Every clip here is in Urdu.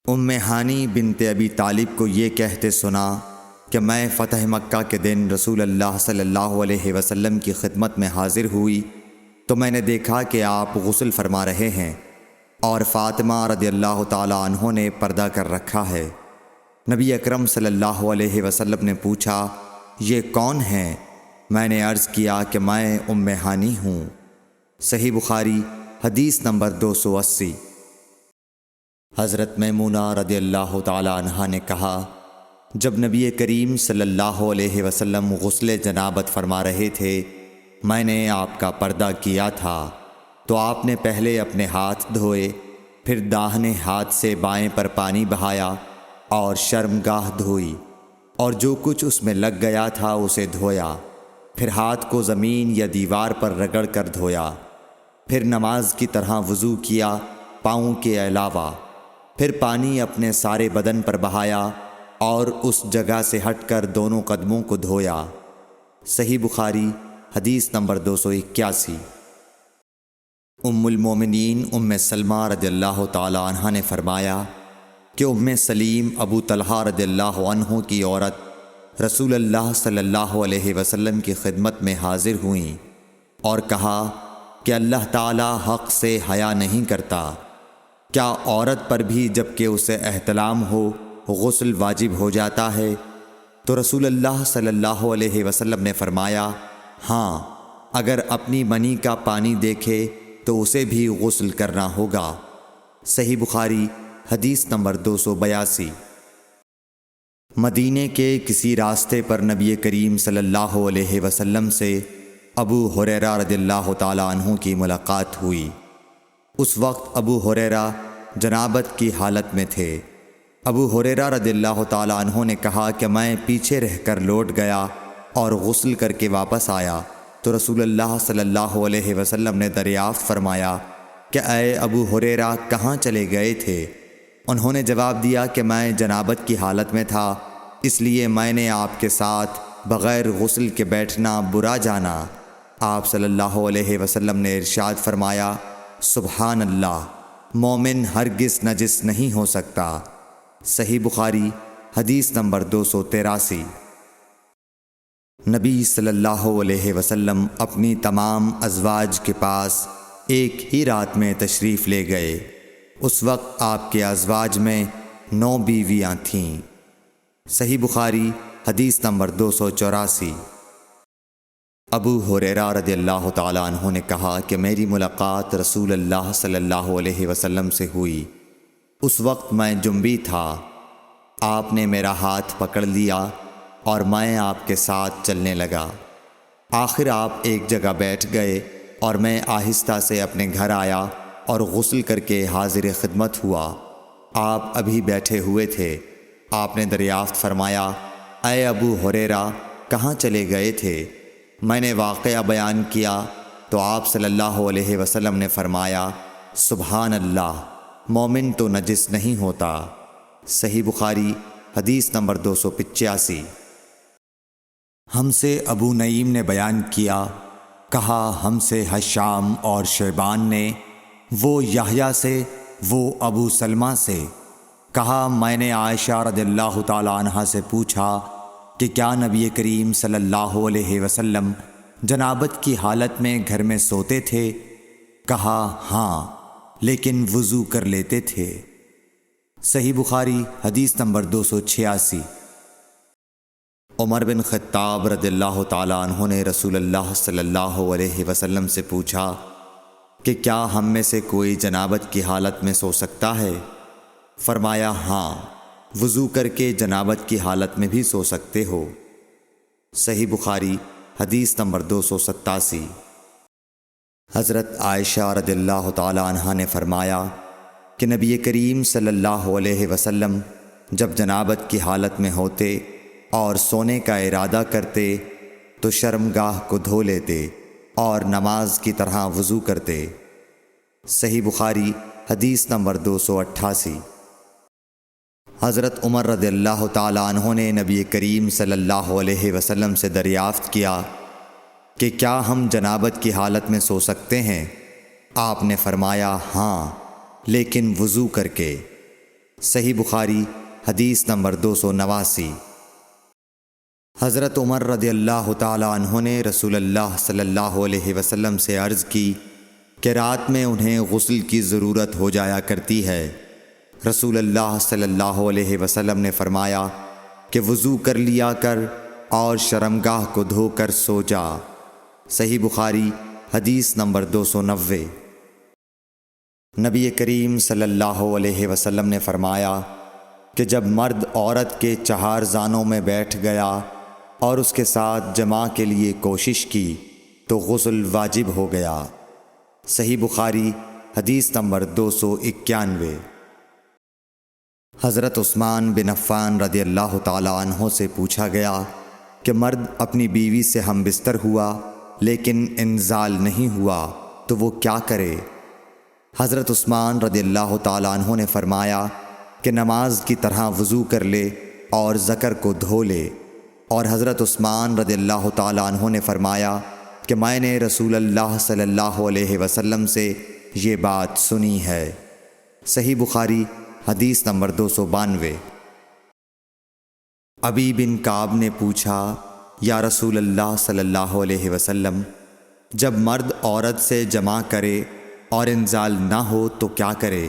ہانی بنت ابی طالب کو یہ کہتے سنا کہ میں فتح مکہ کے دن رسول اللہ صلی اللہ علیہ وسلم کی خدمت میں حاضر ہوئی تو میں نے دیکھا کہ آپ غسل فرما رہے ہیں اور فاطمہ رضی اللہ تعالی عنہ نے پردہ کر رکھا ہے۔ نبی اکرم صلی اللہ علیہ وسلم نے پوچھا، یہ کون ہیں؟ میں نے عرض کیا کہ میں ہانی ہوں۔ صحیح بخاری حدیث نمبر 280۔ حضرت میمونہ رضی اللہ تعالی عنہا نے کہا، جب نبی کریم صلی اللہ علیہ وسلم غسل جنابت فرما رہے تھے میں نے آپ کا پردہ کیا تھا تو آپ نے پہلے اپنے ہاتھ دھوئے، پھر داہنے ہاتھ سے بائیں پر پانی بہایا اور شرمگاہ دھوئی اور جو کچھ اس میں لگ گیا تھا اسے دھویا، پھر ہاتھ کو زمین یا دیوار پر رگڑ کر دھویا، پھر نماز کی طرح وضو کیا پاؤں کے علاوہ، پھر پانی اپنے سارے بدن پر بہایا اور اس جگہ سے ہٹ کر دونوں قدموں کو دھویا۔ صحیح بخاری حدیث نمبر 281۔ ام المومنین ام سلمہ رضی اللہ تعالی عنہ نے فرمایا کہ ام سلیم ابو طلحہ رضی اللہ عنہ کی عورت رسول اللہ صلی اللہ علیہ وسلم کی خدمت میں حاضر ہوئیں اور کہا کہ اللہ تعالی حق سے حیا نہیں کرتا، کیا عورت پر بھی جب کہ اسے احتلام ہو غسل واجب ہو جاتا ہے؟ تو رسول اللہ صلی اللہ علیہ وسلم نے فرمایا، ہاں، اگر اپنی منی کا پانی دیکھے تو اسے بھی غسل کرنا ہوگا۔ صحیح بخاری حدیث نمبر 282۔ مدینے کے کسی راستے پر نبی کریم صلی اللہ علیہ وسلم سے ابو ہریرہ رضی اللہ تعالی عنہ کی ملاقات ہوئی۔ اس وقت ابو ہریرہ جنابت کی حالت میں تھے۔ ابو ہریرہ رضی اللہ تعالی عنہ نے کہا کہ میں پیچھے رہ کر لوٹ گیا اور غسل کر کے واپس آیا تو رسول اللہ صلی اللہ علیہ وسلم نے دریافت فرمایا کہ اے ابو ہریرہ کہاں چلے گئے تھے؟ انہوں نے جواب دیا کہ میں جنابت کی حالت میں تھا، اس لیے میں نے آپ کے ساتھ بغیر غسل کے بیٹھنا برا جانا۔ آپ صلی اللہ علیہ وسلم نے ارشاد فرمایا، سبحان اللہ، مومن ہرگز نجس نہیں ہو سکتا۔ صحیح بخاری حدیث نمبر 283۔ نبی صلی اللہ علیہ وسلم اپنی تمام ازواج کے پاس ایک ہی رات میں تشریف لے گئے۔ اس وقت آپ کے ازواج میں 9 بیویاں تھیں۔ صحیح بخاری حدیث نمبر 284۔ ابو ہریرہ رضی اللہ تعالی عنہ نے کہا کہ میری ملاقات رسول اللہ صلی اللہ علیہ وسلم سے ہوئی۔ اس وقت میں جنبی تھا، آپ نے میرا ہاتھ پکڑ لیا اور میں آپ کے ساتھ چلنے لگا۔ آخر آپ ایک جگہ بیٹھ گئے اور میں آہستہ سے اپنے گھر آیا اور غسل کر کے حاضر خدمت ہوا۔ آپ ابھی بیٹھے ہوئے تھے۔ آپ نے دریافت فرمایا، اے ابو ہریرہ کہاں چلے گئے تھے؟ میں نے واقعہ بیان کیا تو آپ صلی اللہ علیہ وسلم نے فرمایا، سبحان اللہ، مومن تو نجس نہیں ہوتا۔ صحیح بخاری حدیث نمبر 285۔ ہم سے ابو نعیم نے بیان کیا، کہا ہم سے حشام اور شیبان نے، وہ یحییٰ سے، وہ ابو سلمہ سے، کہا میں نے عائشہ رضی اللہ تعالی عنہا سے پوچھا کہ کیا نبی کریم صلی اللہ علیہ وسلم جنابت کی حالت میں گھر میں سوتے تھے؟ کہا ہاں، لیکن وضو کر لیتے تھے۔ صحیح بخاری حدیث نمبر 286۔ عمر بن خطاب رضی اللہ تعالی عنہ نے رسول اللہ صلی اللہ علیہ وسلم سے پوچھا کہ کیا ہم میں سے کوئی جنابت کی حالت میں سو سکتا ہے؟ فرمایا ہاں، وضو کر کے جنابت کی حالت میں بھی سو سکتے ہو۔ صحیح بخاری حدیث نمبر 287۔ حضرت عائشہ رضی اللہ تعالی عنہا نے فرمایا کہ نبی کریم صلی اللہ علیہ وسلم جب جنابت کی حالت میں ہوتے اور سونے کا ارادہ کرتے تو شرمگاہ کو دھو لیتے اور نماز کی طرح وضو کرتے۔ صحیح بخاری حدیث نمبر 288۔ حضرت عمر رضی اللہ تعالی عنہ نے نبی کریم صلی اللہ علیہ وسلم سے دریافت کیا کہ کیا ہم جنابت کی حالت میں سو سکتے ہیں؟ آپ نے فرمایا ہاں، لیکن وضو کر کے۔ صحیح بخاری حدیث نمبر 289۔ حضرت عمر رضی اللہ تعالیٰ عنہ نے رسول اللہ صلی اللہ علیہ وسلم سے عرض کی کہ رات میں انہیں غسل کی ضرورت ہو جایا کرتی ہے۔ رسول اللہ صلی اللہ علیہ وسلم نے فرمایا کہ وضو کر لیا کر اور شرمگاہ کو دھو کر سو جا۔ صحیح بخاری حدیث نمبر 290۔ نبی کریم صلی اللہ علیہ وسلم نے فرمایا کہ جب مرد عورت کے چہار زانوں میں بیٹھ گیا اور اس کے ساتھ جماع کے لیے کوشش کی تو غسل واجب ہو گیا۔ صحیح بخاری حدیث نمبر 291۔ حضرت عثمان بن عفان رضی اللہ تعالیٰ عنہ سے پوچھا گیا کہ مرد اپنی بیوی سے ہم بستر ہوا لیکن انزال نہیں ہوا تو وہ کیا کرے؟ حضرت عثمان رضی اللہ تعالیٰ عنہ نے فرمایا کہ نماز کی طرح وضو کر لے اور ذکر کو دھو لے۔ اور حضرت عثمان رضی اللہ تعالیٰ عنہ نے فرمایا کہ میں نے رسول اللہ صلی اللہ علیہ وسلم سے یہ بات سنی ہے۔ صحیح بخاری حدیث نمبر 292۔ ابی بن کعب نے پوچھا یا رسول اللہ صلی اللہ علیہ وسلم، جب مرد عورت سے جماع کرے اور انزال نہ ہو تو کیا کرے؟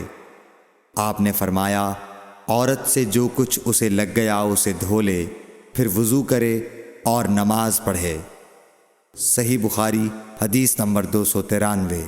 آپ نے فرمایا عورت سے جو کچھ اسے لگ گیا اسے دھو لے، پھر وضو کرے اور نماز پڑھے۔ صحیح بخاری حدیث نمبر 293۔